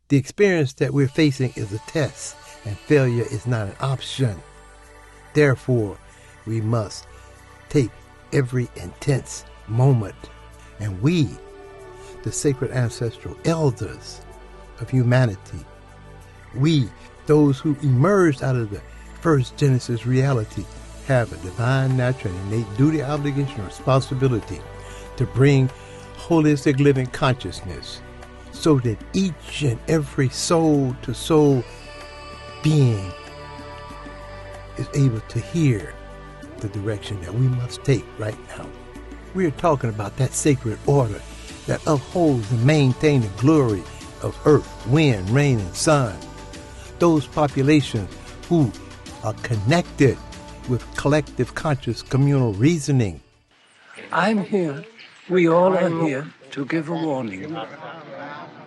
The experience that we're facing is a test, and failure is not an option. Therefore, we must take every intense moment, and we, the sacred ancestral elders of humanity, we, those who emerged out of the first Genesis reality, have a divine, natural, and innate duty, obligation, or responsibility to bring holistic living consciousness so that each and every soul-to-soul being is able to hear the direction that we must take right now. We are talking about that sacred order that upholds and maintains the glory of earth, wind, rain, and sun. Those populations who are connected with collective conscious communal reasoning. I'm here. We all are here to give a warning.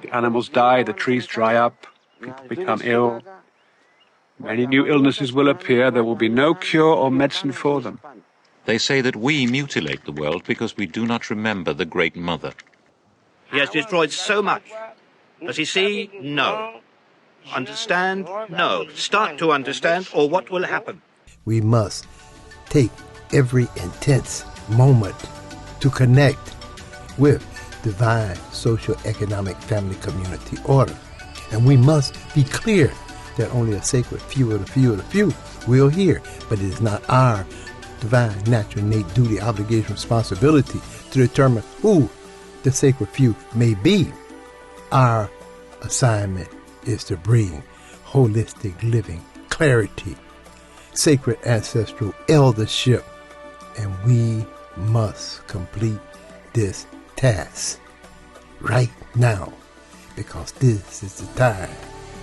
The animals die, the trees dry up, people become ill. Many new illnesses will appear. There will be no cure or medicine for them. They say that we mutilate the world because we do not remember the Great Mother. He has destroyed so much. Does he see? No. Understand? No. Start to understand, or what will happen? We must take every intense moment to connect with divine social, economic, family, community order. And we must be clear that only a sacred few of the few will hear, but it is not our divine, natural, innate duty, obligation, responsibility to determine who the sacred few may be. Our assignment is to bring holistic living, clarity, sacred ancestral eldership, and we must complete this task right now, because this is the time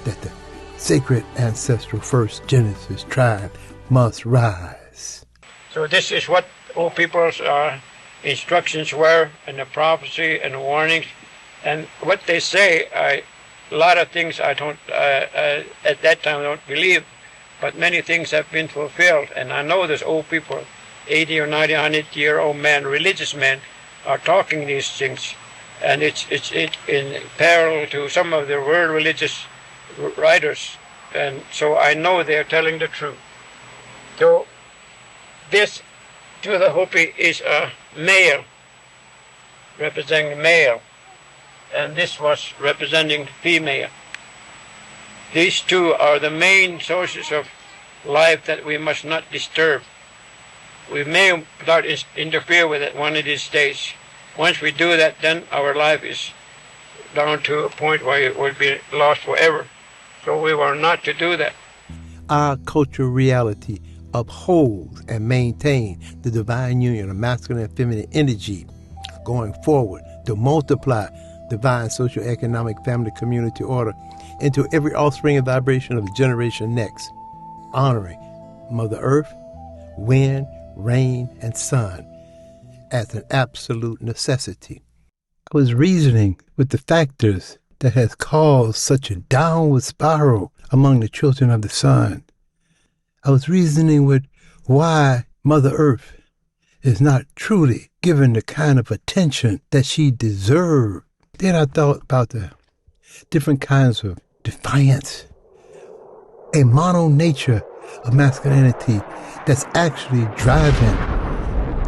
that the sacred ancestral first Genesis tribe must rise. So this is what old people's instructions were, and the prophecy and the warnings, and what they say. A lot of things I don't at that time I don't believe, but many things have been fulfilled. And I know there's old people, 80 or 90, 100-year-old men, religious men, are talking these things, and it's in parallel to some of the world religious writers, and so I know they're telling the truth. So this to the Hopi is a male, representing male, and this was representing female. These two are the main sources of life that we must not disturb. We may not interfere with it one of these days. Once we do that, then our life is down to a point where it will be lost forever. So we were not to do that. Our cultural reality upholds and maintains the divine union of masculine and feminine energy going forward to multiply divine social, economic, family, community order into every offspring and vibration of the generation next, honoring Mother Earth, wind, rain, and sun as an absolute necessity. I was reasoning with the factors that has caused such a downward spiral among the children of the sun. I was reasoning with why Mother Earth is not truly given the kind of attention that she deserved. Then I thought about the different kinds of defiance, a mono nature of masculinity that's actually driving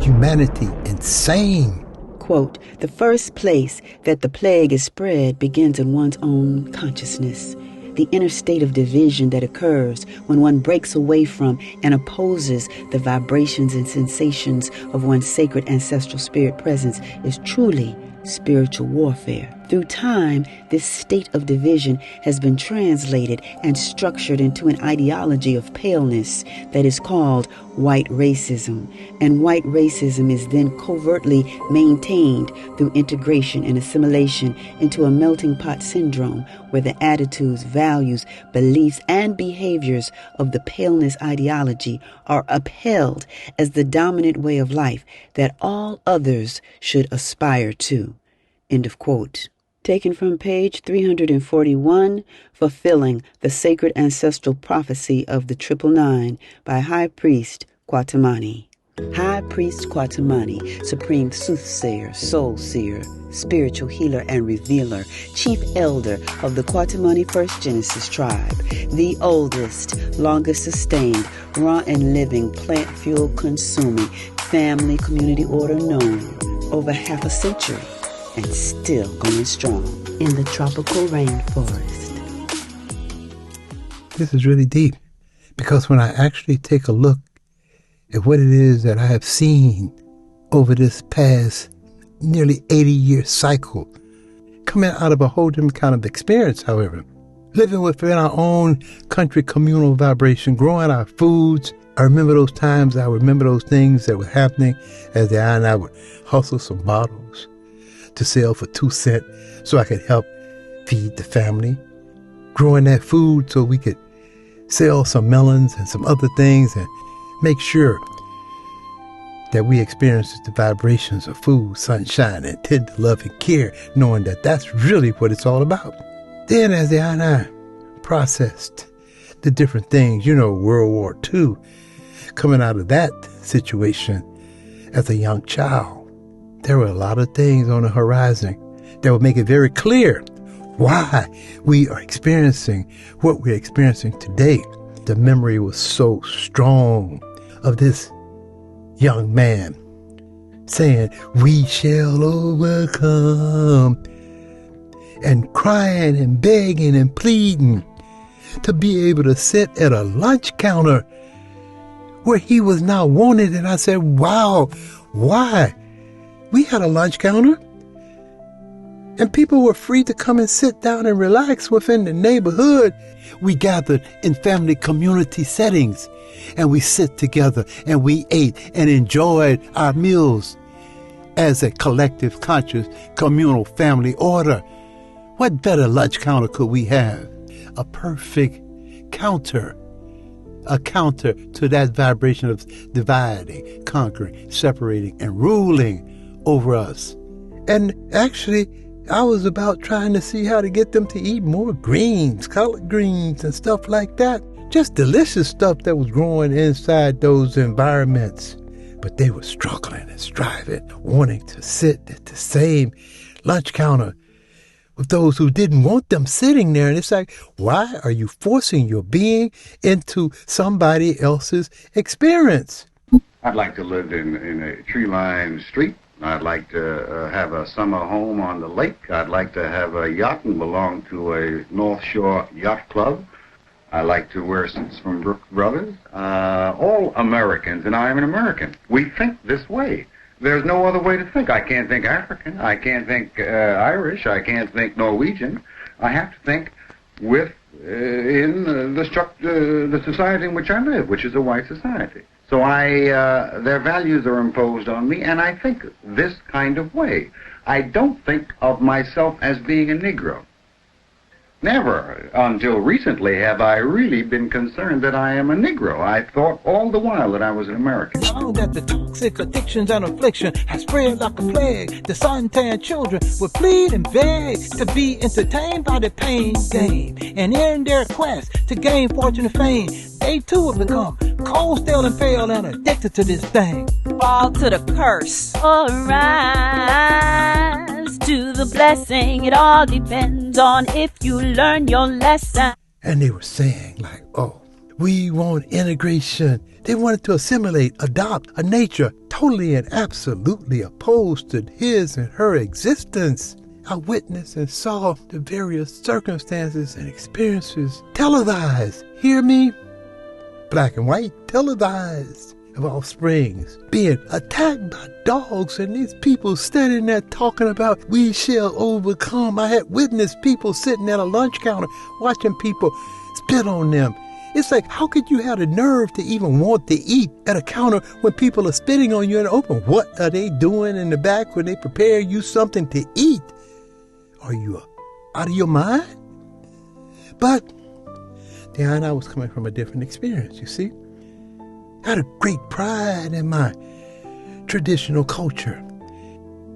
humanity insane. Quote, the first place that the plague is spread begins in one's own consciousness. The inner state of division that occurs when one breaks away from and opposes the vibrations and sensations of one's sacred ancestral spirit presence is truly spiritual warfare. Through time, this state of division has been translated and structured into an ideology of paleness that is called white racism. And white racism is then covertly maintained through integration and assimilation into a melting pot syndrome where the attitudes, values, beliefs, and behaviors of the paleness ideology are upheld as the dominant way of life that all others should aspire to. End of quote. Taken from page 341, Fulfilling the Sacred Ancestral Prophecy of the 999 by High Priest Kwatamani. High Priest Kwatamani, Supreme Soothsayer, Soul Seer, Spiritual Healer and Revealer, Chief Elder of the Kwatamani First Genesis Tribe, the oldest, longest sustained, raw and living, plant fuel consuming, family community order known, over half a century, and still going strong in the tropical rainforest. This is really deep, because when I actually take a look at what it is that I have seen over this past nearly 80-year cycle, coming out of a whole different kind of experience, however, living within our own country communal vibration, growing our foods. I remember those times, I remember those things that were happening as I would hustle some bottles to sell for 2 cents so I could help feed the family, growing that food so we could sell some melons and some other things and make sure that we experience the vibrations of food, sunshine, and tender love and care, knowing that that's really what it's all about. Then as I processed the different things, World War II, coming out of that situation as a young child, there were a lot of things on the horizon that would make it very clear why we are experiencing what we're experiencing today. The memory was so strong of this young man saying, "We shall overcome," and crying and begging and pleading to be able to sit at a lunch counter where he was not wanted. And I said, wow, why? We had a lunch counter and people were free to come and sit down and relax within the neighborhood. We gathered in family community settings and we sit together and we ate and enjoyed our meals as a collective, conscious, communal family order. What better lunch counter could we have? A perfect counter. A counter to that vibration of dividing, conquering, separating, and ruling over us. And actually, I was about trying to see how to get them to eat more greens, collard greens, and stuff like that. Just delicious stuff that was growing inside those environments. But they were struggling and striving, wanting to sit at the same lunch counter with those who didn't want them sitting there. And it's like, why are you forcing your being into somebody else's experience? I'd like to live in a tree-lined street. I'd like to have a summer home on the lake. I'd like to have a yacht and belong to a North Shore Yacht Club. I like to wear suits from Brooks Brothers. All Americans, and I am an American, we think this way. There's no other way to think. I can't think African. I can't think Irish. I can't think Norwegian. I have to think in the society in which I live, which is a white society. So their values are imposed on me, and I think this kind of way. I don't think of myself as being a Negro. Never until recently have I really been concerned that I am a Negro. I thought all the while that I was an American. Found that the toxic addictions and affliction has spread like a plague. The suntan children would plead and beg to be entertained by the pain game. And in their quest to gain fortune and fame, they too would become cold, stale, and pale and addicted to this thing. Fall to the curse or rise to the blessing. It all depends on if you learn your lesson. And they were saying like, oh, we want integration. They wanted to assimilate, adopt a nature totally and absolutely opposed to his and her existence. I witnessed and saw the various circumstances and experiences televised. Hear me? Black and white, televised, of offsprings being attacked by dogs, and these people standing there talking about we shall overcome. I had witnessed people sitting at a lunch counter watching people spit on them. It's like, how could you have the nerve to even want to eat at a counter when people are spitting on you in the open? What are they doing in the back when they prepare you something to eat? Are you out of your mind? But I was coming from a different experience, you see. I had a great pride in my traditional culture.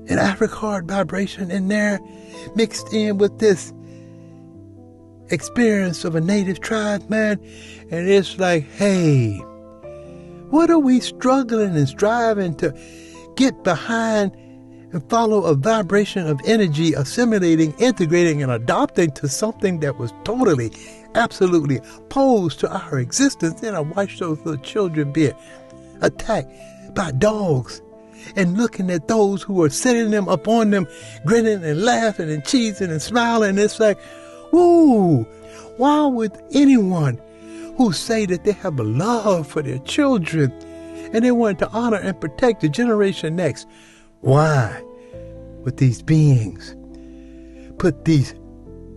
An African vibration in there mixed in with this experience of a native tribe, man. And it's like, hey, What are we struggling and striving to get behind and follow a vibration of energy, assimilating, integrating, and adopting to something that was totally, absolutely opposed to our existence? And I watched those little children being attacked by dogs and looking at those who were setting them up on them, grinning and laughing and cheesing and smiling. It's like, whoa, why would anyone who say that they have a love for their children and they want to honor and protect the generation next, why would these beings put these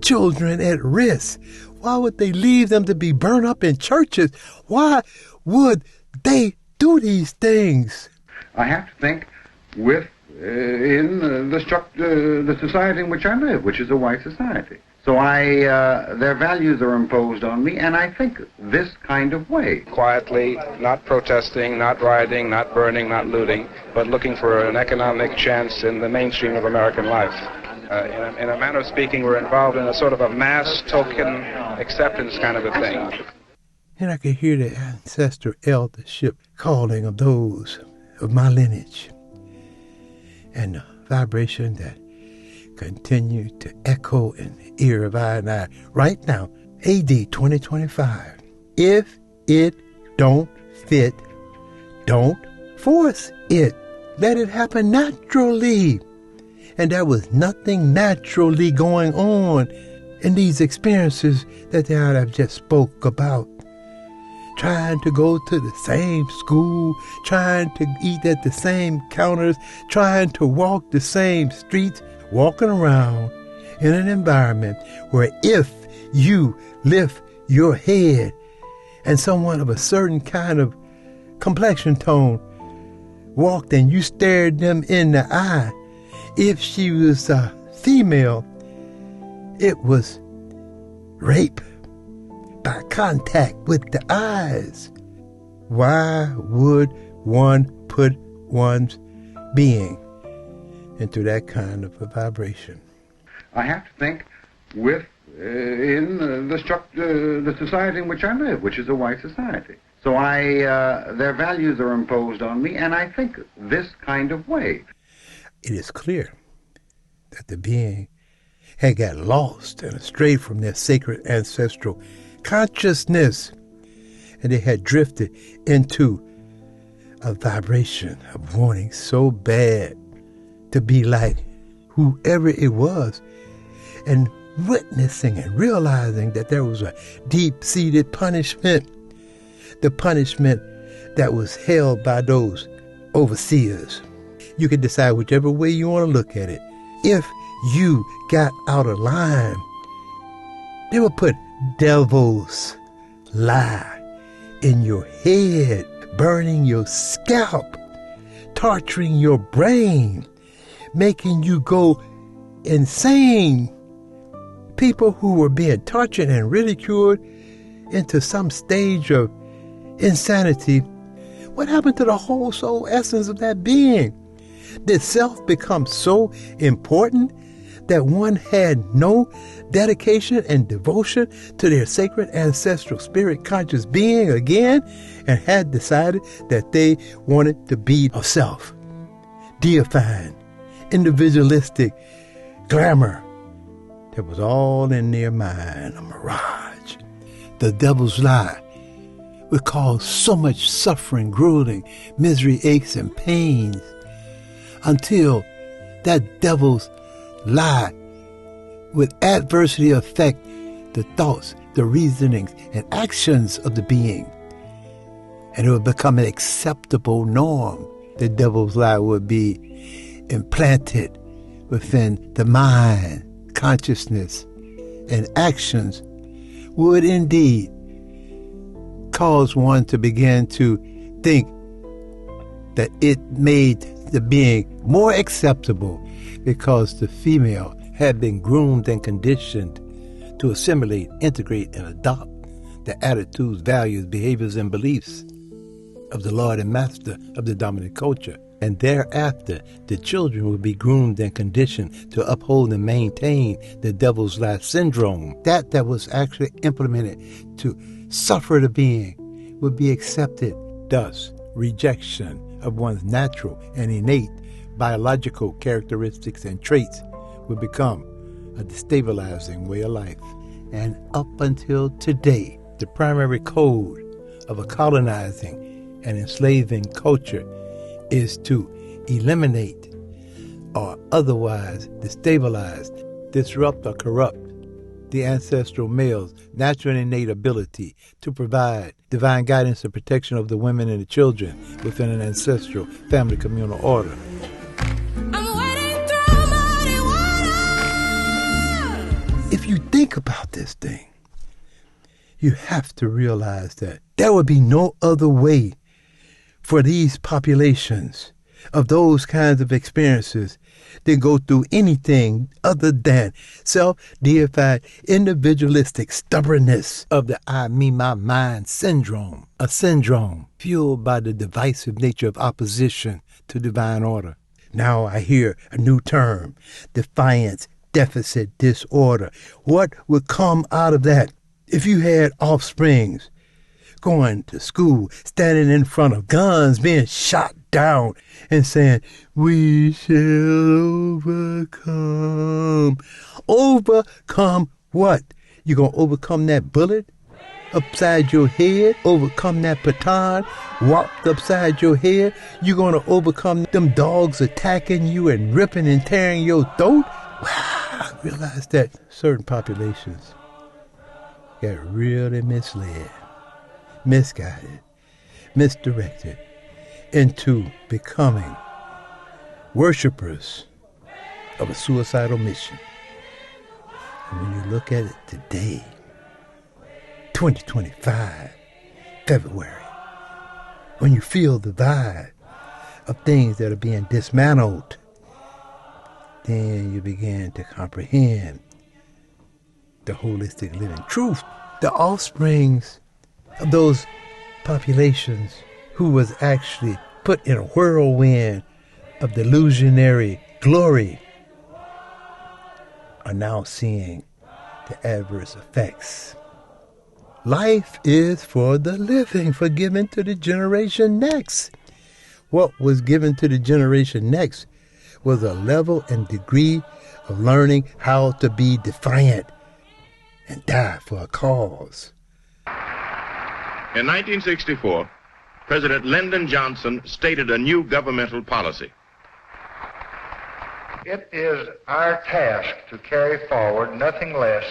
children at risk? Why would they leave them to be burned up in churches? Why would they do these things? I have to think in the society in which I live, which is a white society. So their values are imposed on me, and I think this kind of way. Quietly, not protesting, not rioting, not burning, not looting, but looking for an economic chance in the mainstream of American life. In a manner of speaking, we're involved in a sort of a mass token acceptance kind of a thing. And I could hear the ancestral eldership calling of those of my lineage, and the vibration that continued to echo in the ear of I and I right now, AD 2025. If it don't fit, don't force it. Let it happen naturally. And there was nothing naturally going on in these experiences that I've just spoke about. Trying to go to the same school, trying to eat at the same counters, trying to walk the same streets, walking around in an environment where if you lift your head and someone of a certain kind of complexion tone walked and you stared them in the eye, if she was a female, it was rape by contact with the eyes. Why would one put one's being into that kind of a vibration? I have to think in the society in which I live, which is a white society. So their values are imposed on me, and I think this kind of way. It is clear that the being had got lost and astray from their sacred ancestral consciousness, and they had drifted into a vibration of wanting so bad to be like whoever it was, and witnessing and realizing that there was a deep-seated punishment, the punishment that was held by those overseers. You can decide whichever way you want to look at it. If you got out of line, they would put devil's lie in your head, burning your scalp, torturing your brain, making you go insane. People who were being tortured and ridiculed into some stage of insanity. What happened to the whole soul essence of that being? Did self become so important that one had no dedication and devotion to their sacred ancestral spirit conscious being again, and had decided that they wanted to be a self, deifying, individualistic glamour that was all in their mind, a mirage? The devil's lie would cause so much suffering, grueling, misery, aches, and pains, until that devil's lie would adversely affect the thoughts, the reasonings, and actions of the being. And it would become an acceptable norm. The devil's lie would be implanted within the mind, consciousness, and actions would indeed cause one to begin to think that it made the being more acceptable because the female had been groomed and conditioned to assimilate, integrate, and adopt the attitudes, values, behaviors, and beliefs of the Lord and Master of the dominant culture. And thereafter, the children will be groomed and conditioned to uphold and maintain the devil's lie syndrome. That was actually implemented to suffer the being would be accepted. Thus, rejection of one's natural and innate biological characteristics and traits will become a destabilizing way of life. And up until today, the primary code of a colonizing and enslaving culture is to eliminate or otherwise destabilize, disrupt, or corrupt the ancestral male's natural and innate ability to provide divine guidance and protection of the women and the children within an ancestral family communal order. If you think about this thing, you have to realize that there would be no other way for these populations of those kinds of experiences than go through anything other than self-deified, individualistic stubbornness of the I, me, my, mine syndrome, a syndrome fueled by the divisive nature of opposition to divine order. Now I hear a new term, defiance, deficit disorder. What would come out of that if you had offsprings going to school, standing in front of guns, being shot down, and saying, "We shall overcome"? Overcome what? You gonna overcome that bullet upside your head? Overcome that baton warped upside your head? You gonna overcome them dogs attacking you and ripping and tearing your throat? I realized that certain populations got really misled, misguided, misdirected into becoming worshipers of a suicidal mission. And when you look at it today, 2025, February, when you feel the vibe of things that are being dismantled, then you begin to comprehend the holistic living truth. The offsprings of those populations who was actually put in a whirlwind of delusionary glory are now seeing the adverse effects. Life is for the living, for given to the generation next. What was given to the generation next was a level and degree of learning how to be defiant and die for a cause. In 1964, President Lyndon Johnson stated a new governmental policy. It is our task to carry forward nothing less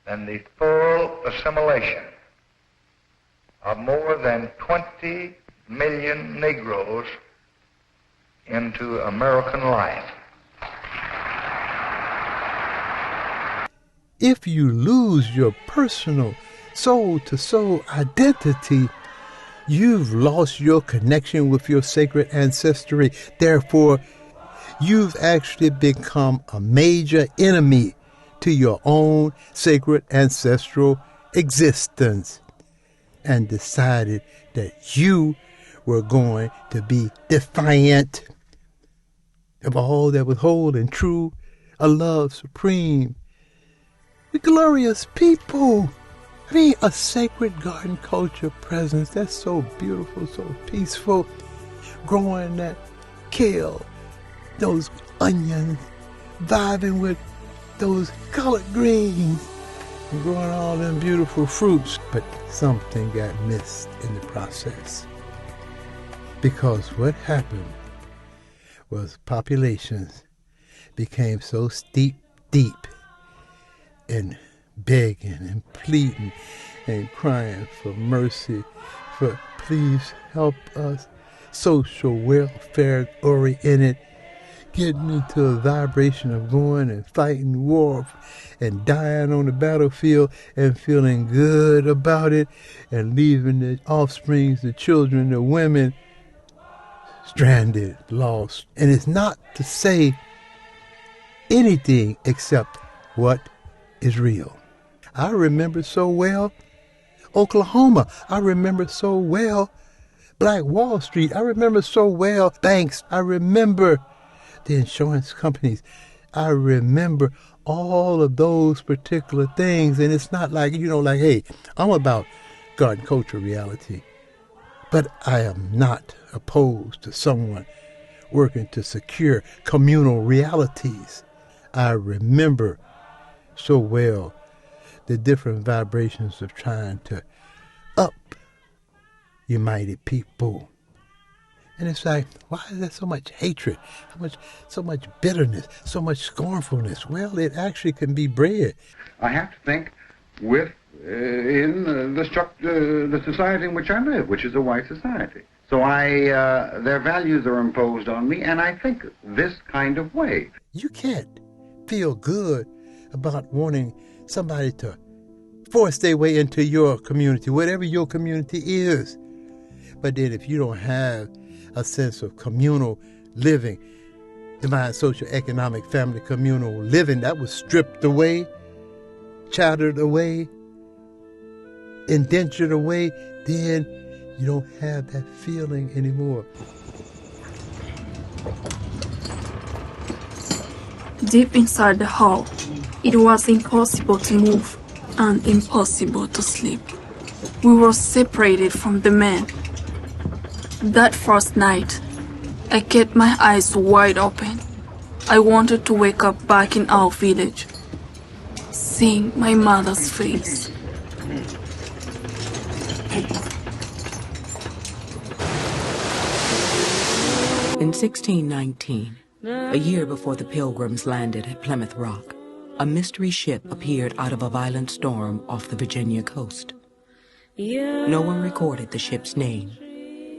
than the full assimilation of more than 20 million Negroes into American life. If you lose your personal soul-to-soul identity, you've lost your connection with your sacred ancestry. Therefore, you've actually become a major enemy to your own sacred ancestral existence and decided that you were going to be defiant of all that was whole and true, a love supreme, the glorious people. I mean, a sacred garden culture presence that's so beautiful, so peaceful, growing that kale, those onions, vibing with those collard greens, and growing all them beautiful fruits. But something got missed in the process. Because what happened was populations became so deep in begging and pleading and crying for mercy, for please help us, social welfare oriented, getting into a vibration of going and fighting war and dying on the battlefield and feeling good about it and leaving the offsprings, the children, the women stranded, lost. And it's not to say anything except what is real. I remember so well Oklahoma. I remember so well Black Wall Street. I remember so well banks. I remember the insurance companies. I remember all of those particular things. And it's not like, like, hey, I'm about garden culture reality. But I am not opposed to someone working to secure communal realities. I remember so well the different vibrations of trying to up united people. And it's like, why is there so much hatred, so much bitterness, so much scornfulness? Well, it actually can be bred. I have to think in the society in which I live, which is a white society. So their values are imposed on me, and I think this kind of way. You can't feel good about wanting somebody to force their way into your community, whatever your community is. But then if you don't have a sense of communal living, divine social, economic, family, communal living, that was stripped away, chattered away, indentured away, then you don't have that feeling anymore. Deep inside the hall, it was impossible to move and impossible to sleep. We were separated from the men. That first night, I kept my eyes wide open. I wanted to wake up back in our village, seeing my mother's face. In 1619, a year before the Pilgrims landed at Plymouth Rock, a mystery ship appeared out of a violent storm off the Virginia coast. No one recorded the ship's name,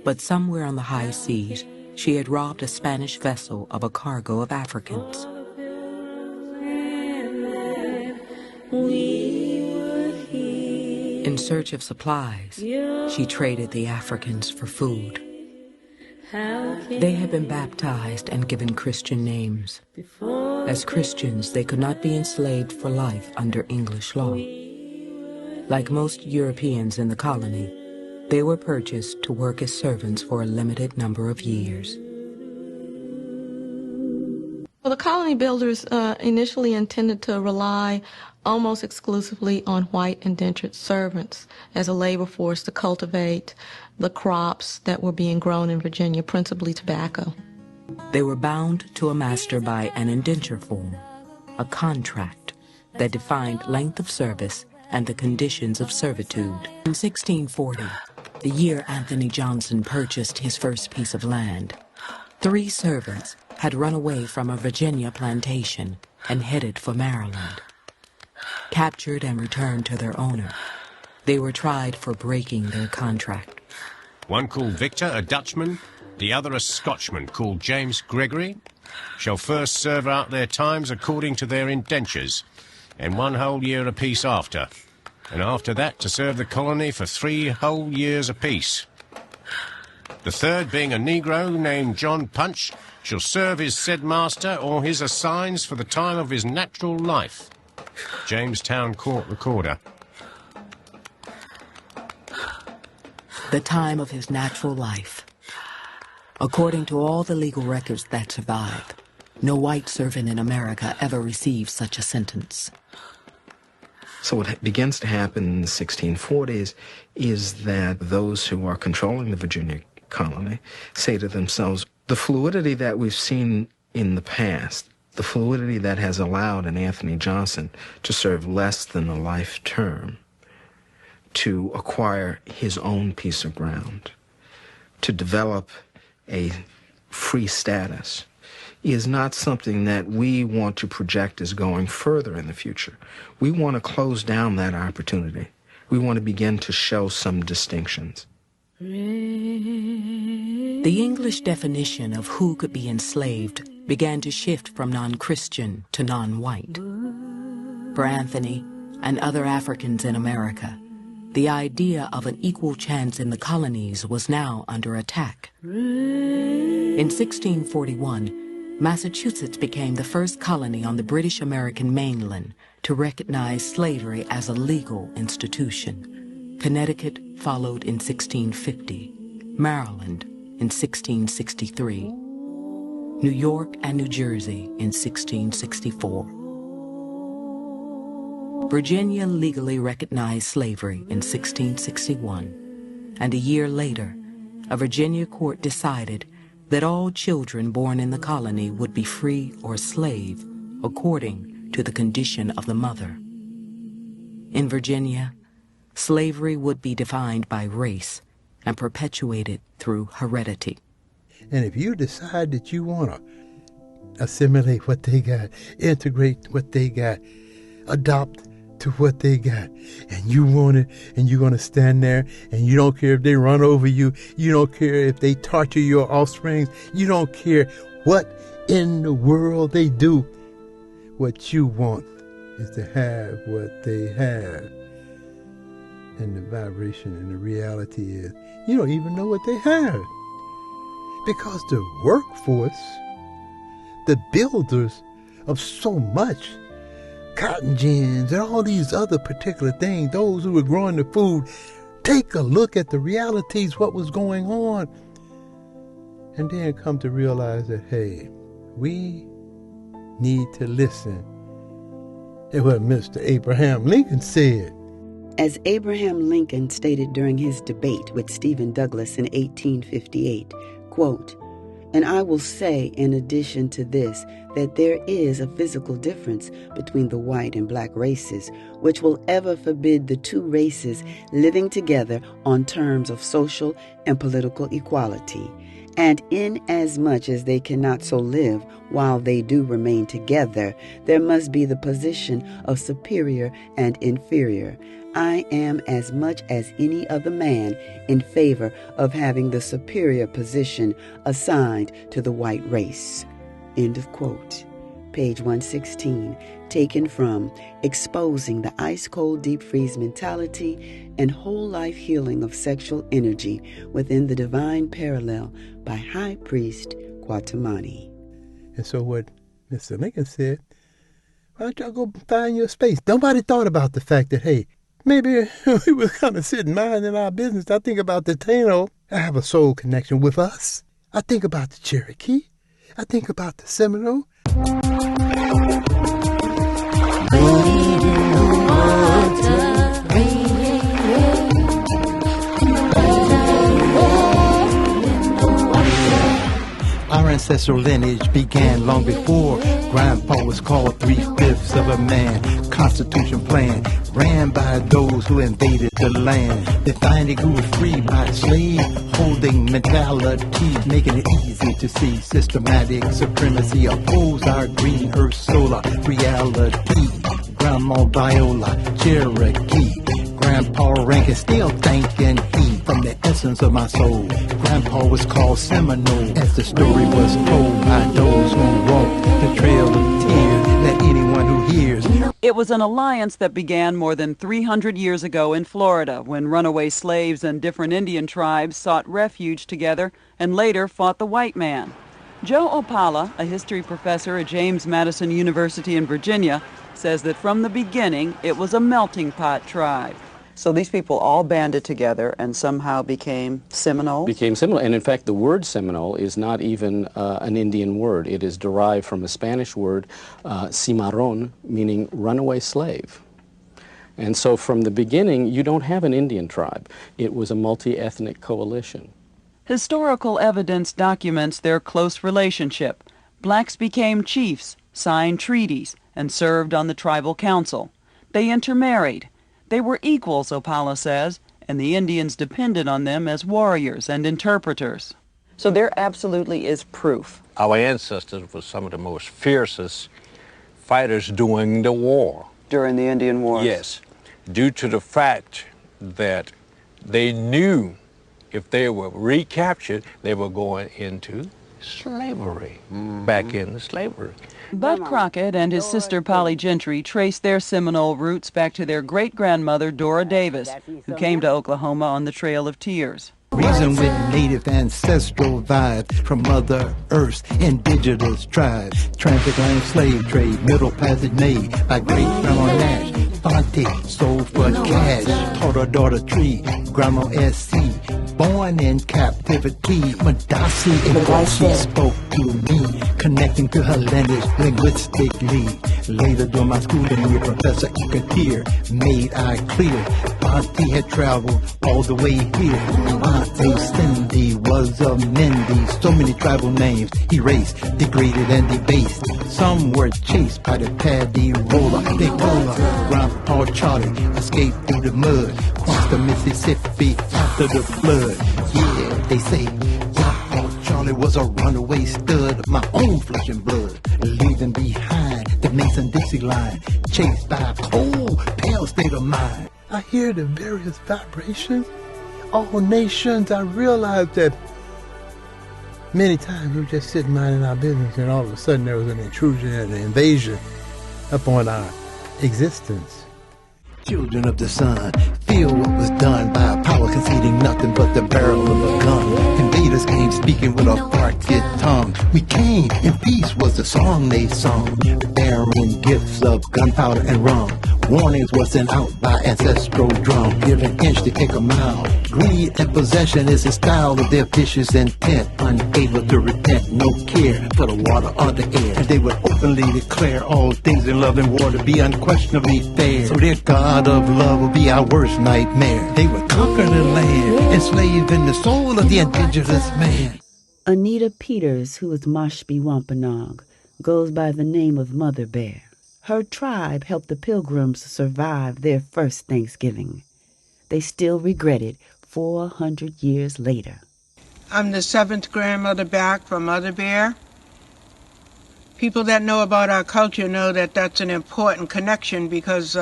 but somewhere on the high seas, she had robbed a Spanish vessel of a cargo of Africans. In search of supplies, she traded the Africans for food. They had been baptized and given Christian names. As Christians, they could not be enslaved for life under English law. Like most Europeans in the colony, they were purchased to work as servants for a limited number of years. Well, the colony builders initially intended to rely almost exclusively on white indentured servants as a labor force to cultivate the crops that were being grown in Virginia, principally tobacco. They were bound to a master by an indenture form, a contract that defined length of service and the conditions of servitude. In 1640, the year Anthony Johnson purchased his first piece of land, 3 servants had run away from a Virginia plantation and headed for Maryland. Captured and returned to their owner, they were tried for breaking their contract. One called Victor, a Dutchman, the other a Scotchman called James Gregory, shall first serve out their times according to their indentures, and 1 whole year apiece after, and after that to serve the colony for 3 whole years apiece. The third, being a Negro named John Punch, shall serve his said master or his assigns for the time of his natural life. Jamestown Court Recorder. The time of his natural life. According to all the legal records that survive, no white servant in America ever received such a sentence. So what begins to happen in the 1640s is that those who are controlling the Virginia colony say to themselves, the fluidity that we've seen in the past, the fluidity that has allowed an Anthony Johnson to serve less than a life term, to acquire his own piece of ground, to develop a free status, is not something that we want to project as going further in the future. We want to close down that opportunity. We want to begin to show some distinctions. The English definition of who could be enslaved began to shift from non-Christian to non-white. For Anthony and other Africans in America, the idea of an equal chance in the colonies was now under attack. In 1641, Massachusetts became the first colony on the British American mainland to recognize slavery as a legal institution. Connecticut followed in 1650, Maryland in 1663, New York and New Jersey in 1664. Virginia legally recognized slavery in 1661, and a year later, a Virginia court decided that all children born in the colony would be free or slave according to the condition of the mother. In Virginia, slavery would be defined by race and perpetuated through heredity. And if you decide that you want to assimilate what they got, integrate what they got, adopt to what they got, and you want it, and you're going to stand there, and you don't care if they run over you, you don't care if they torture your offspring, you don't care what in the world they do. What you want is to have what they have. And the vibration and the reality is, you don't even know what they have. Because the workforce, the builders of so much, cotton gins and all these other particular things, those who were growing the food, take a look at the realities, what was going on, and then come to realize that, hey, we need to listen to what Mr. Abraham Lincoln said. As Abraham Lincoln stated during his debate with Stephen Douglas in 1858, quote, "And I will say in addition to this that there is a physical difference between the white and black races, which will ever forbid the two races living together on terms of social and political equality. And inasmuch as they cannot so live while they do remain together, there must be the position of superior and inferior. I am as much as any other man in favor of having the superior position assigned to the white race." End of quote. Page 116, taken from Exposing the Ice-Cold Deep Freeze Mentality and Whole Life Healing of Sexual Energy Within the Divine Parallel by High Priest Kwatamani. And so what Mr. Lincoln said, why don't y'all go find your space? Nobody thought about the fact that, hey, maybe we were kind of sitting minding our business. I think about the Taino. I have a soul connection with us. I think about the Cherokee. I think about the Seminole. Our ancestral lineage began long before Grandpa was called 3/5 of a man. Constitution plan ran by those who invaded the land. They finally grew free by slave holding mentality, making it easy to see systematic supremacy oppose our green earth solar reality. Grandma Viola, Cherokee, Grandpa Rankin still thanking he from the essence of my soul. Grandpa was called Seminole as the story was told by those who walked the trail of tears. Let anyone who hears. It was an alliance that began more than 300 years ago in Florida when runaway slaves and different Indian tribes sought refuge together and later fought the white man. Joe Opala, a history professor at James Madison University in Virginia, says that from the beginning it was a melting pot tribe. So these people all banded together and somehow became Seminole? Became Seminole, and in fact the word Seminole is not even an Indian word. It is derived from a Spanish word, cimarron, meaning runaway slave. And so from the beginning you don't have an Indian tribe. It was a multi-ethnic coalition. Historical evidence documents their close relationship. Blacks became chiefs, signed treaties, and served on the tribal council. They intermarried. They were equals, Opala says, and the Indians depended on them as warriors and interpreters. So there absolutely is proof. Our ancestors were some of the most fiercest fighters during the war. During the Indian Wars? Yes, due to the fact that they knew if they were recaptured, they were going into slavery, back into slavery. Bud Crockett and his sister Polly Gentry traced their Seminole roots back to their great-grandmother Dora Davis, who came to Oklahoma on the Trail of Tears. Reason with native ancestral vibes from Mother Earth's indigenous tribes. Transatlantic slave trade, Middle Passage made by great-grandma Nash. Fonte sold for cash, taught her daughter Tree, Grandma S.C. Born in captivity, Madasi and what she spoke to me, connecting to her lineage linguistically. Later during my schooling with Professor Ekatir, made I clear auntie had traveled all the way here. Aunt Cindy was a Mindy. So many tribal names erased, degraded, and debased. Some were chased by the paddy roller. Big roller, Grandpa Charlie escaped through the mud, crossed the Mississippi after the flood. Yeah, they say Grandpa Charlie was a runaway stud of my own flesh and blood, leaving behind the Mason-Dixie line, chased by a cold, pale state of mind. I hear the various vibrations, all nations. I realize that many times we were just sitting minding our business, and all of a sudden there was an intrusion and an invasion upon our existence. Children of the sun, feel what was done by a power conceding nothing but the barrel of a gun. Invaders came speaking with a farted tongue. We came in peace was the song they sung, bearing gifts of gunpowder and rum. Warnings was sent out by ancestral drum, giving inch to kick a mile. Greed and possession is the style of their vicious intent, unable to repent, no care for the water or the air. And they would openly declare all things in love and war to be unquestionably fair. So their God of love will be our worst nightmare. They would conquer the land, enslaving the soul of the indigenous man. Anita Peters, who is Mashpee Wampanoag, goes by the name of Mother Bear. Her tribe helped the Pilgrims survive their first Thanksgiving. They still regret it 400 years later. I'm the seventh grandmother back from Mother Bear. People that know about our culture know that that's an important connection because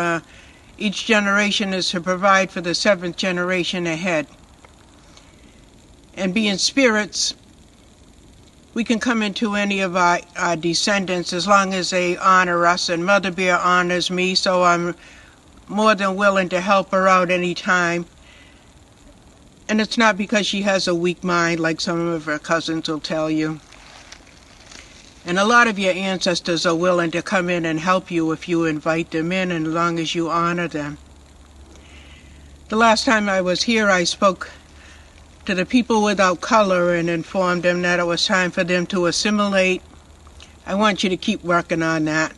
each generation is to provide for the seventh generation ahead. And being spirits, we can come into any of our descendants as long as they honor us, and Mother Bear honors me, so I'm more than willing to help her out any time. And it's not because she has a weak mind like some of her cousins will tell you. And a lot of your ancestors are willing to come in and help you if you invite them in, and as long as you honor them. The last time I was here, I spoke to the people without color and informed them that it was time for them to assimilate. I want you to keep working on that.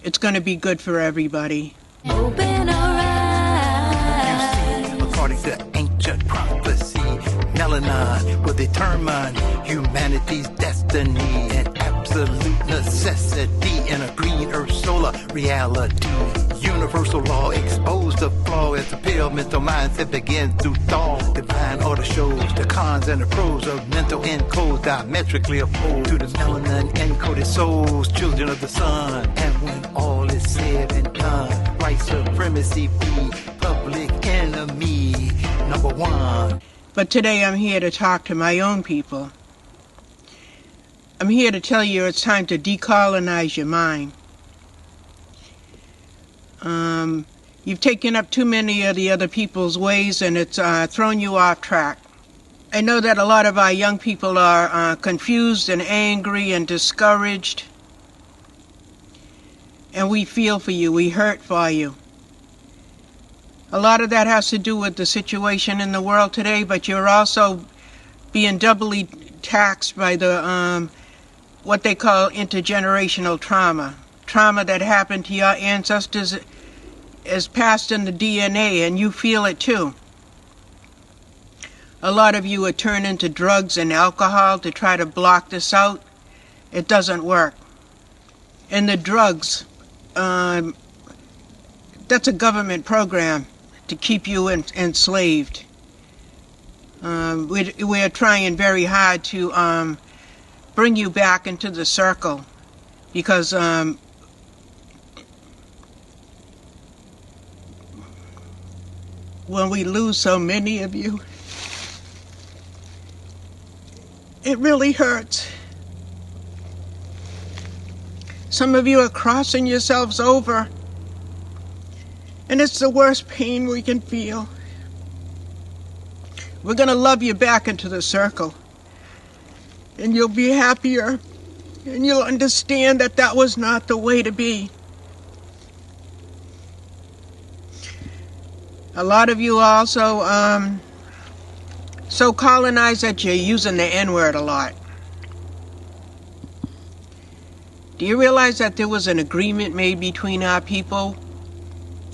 It's going to be good for everybody. Open our eyes. You see, according to ancient prophecy, melanin will determine humanity's destiny and absolute necessity in a green earth solar reality. Universal law exposed the flaw as the pale mental mindset begins to thaw. Divine order shows the cons and the pros of mental encodes diametrically opposed to the melanin encoded souls, children of the sun. And when all is said and done, white supremacy be public enemy number one. But today I'm here to talk to my own people. I'm here to tell you it's time to decolonize your mind. You've taken up too many of the other people's ways, and it's thrown you off track. I know that a lot of our young people are confused and angry and discouraged. And we feel for you. We hurt for you. A lot of that has to do with the situation in the world today, but you're also being doubly taxed by the what they call intergenerational trauma. Trauma that happened to your ancestors is passed in the DNA, and you feel it too. A lot of you are turning to drugs and alcohol to try to block this out. It doesn't work. And the drugs, that's a government program to keep you enslaved. We're trying very hard to bring you back into the circle because when we lose so many of you, it really hurts. Some of you are crossing yourselves over, and it's the worst pain we can feel. We're going to love you back into the circle, and you'll be happier, and you'll understand that that was not the way to be. A lot of you also so colonized that you're using the N-word a lot. Do you realize that there was an agreement made between our people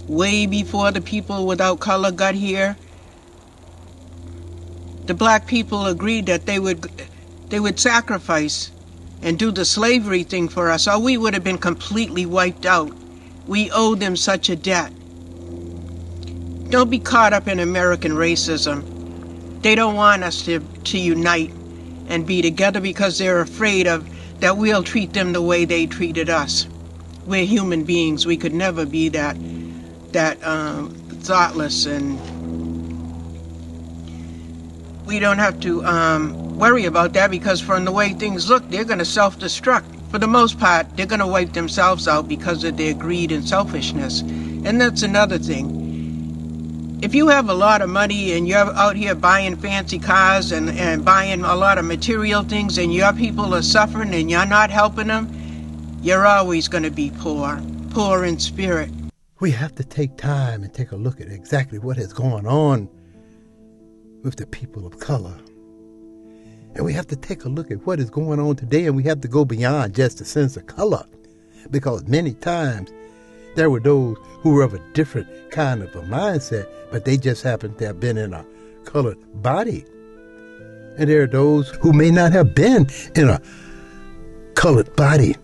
way before the people without color got here, the black people agreed that they would sacrifice and do the slavery thing for us, or we would have been completely wiped out. We owe them such a debt. Don't be caught up in American racism. They don't want us to unite and be together because they're afraid of that we'll treat them the way they treated us. We're human beings. We could never be that thoughtless, and we don't have to worry about that, because from the way things look, they're going to self-destruct. For the most part, they're going to wipe themselves out because of their greed and selfishness. And that's another thing. If you have a lot of money and you're out here buying fancy cars and buying a lot of material things, and your people are suffering and you're not helping them, you're always going to be poor in spirit. We have to take time and take a look at exactly what is going on with the people of color. And we have to take a look at what is going on today, and we have to go beyond just the sense of color, because many times there were those who were of a different kind of a mindset, but they just happened to have been in a colored body. And there are those who may not have been in a colored body.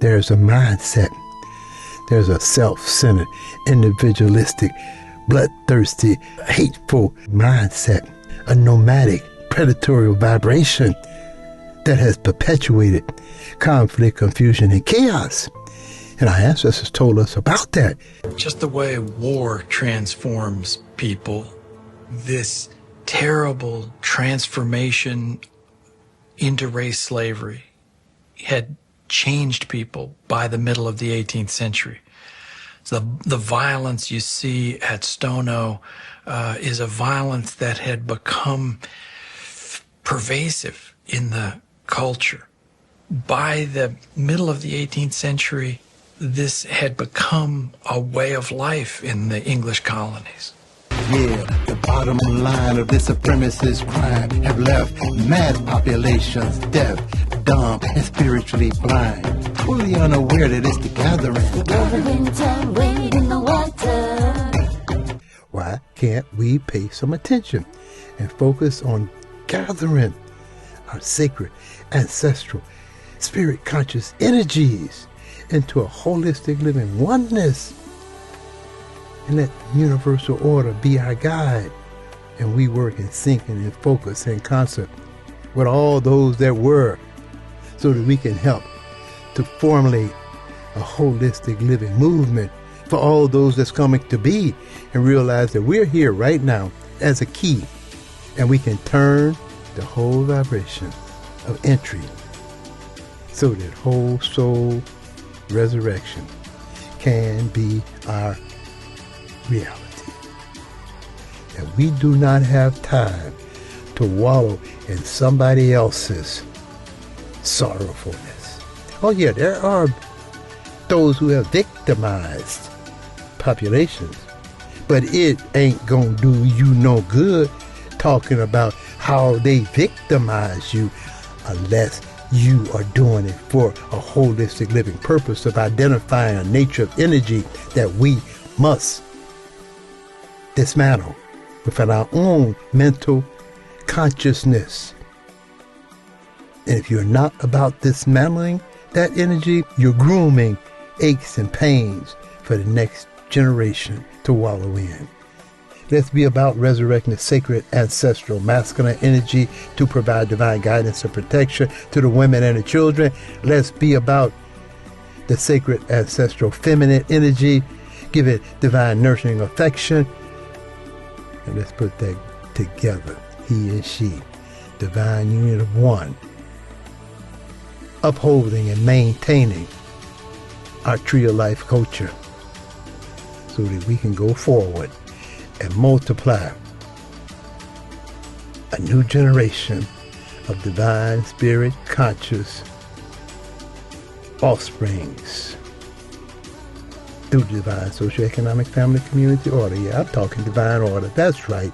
There's a mindset. There's a self-centered, individualistic, bloodthirsty, hateful mindset, a nomadic, predatory vibration that has perpetuated conflict, confusion, and chaos. And our ancestors told us about that. Just the way war transforms people, this terrible transformation into race slavery had changed people by the middle of the 18th century. So the violence you see at Stono is a violence that had become pervasive in the culture. By the middle of the 18th century, this had become a way of life in the English colonies. Yeah, the bottom line of this supremacist crime have left mass populations deaf, dumb, and spiritually blind, fully unaware that it's the gathering. Wade in the water. Why can't we pay some attention and focus on gathering our sacred, ancestral, spirit-conscious energies into a holistic living oneness, and let universal order be our guide, and we work in sync and in focus and concert with all those that were, so that we can help to formulate a holistic living movement for all those that's coming to be, and realize that we're here right now as a key, and we can turn the whole vibration of entry so that whole soul resurrection can be our reality. And we do not have time to wallow in somebody else's sorrowfulness. Oh yeah, there are those who have victimized populations, but it ain't gonna do you no good talking about how they victimize you unless you are doing it for a holistic living purpose of identifying a nature of energy that we must dismantle within our own mental consciousness. And if you're not about dismantling that energy, you're grooming aches and pains for the next generation to wallow in. Let's be about resurrecting the sacred ancestral masculine energy to provide divine guidance and protection to the women and the children. Let's be about the sacred ancestral feminine energy, give it divine nurturing affection. And let's put that together, he and she, divine union of one, upholding and maintaining our tree of life culture so that we can go forward and multiply a new generation of divine spirit conscious offsprings through divine socioeconomic family community order. Yeah, I'm talking divine order. That's right.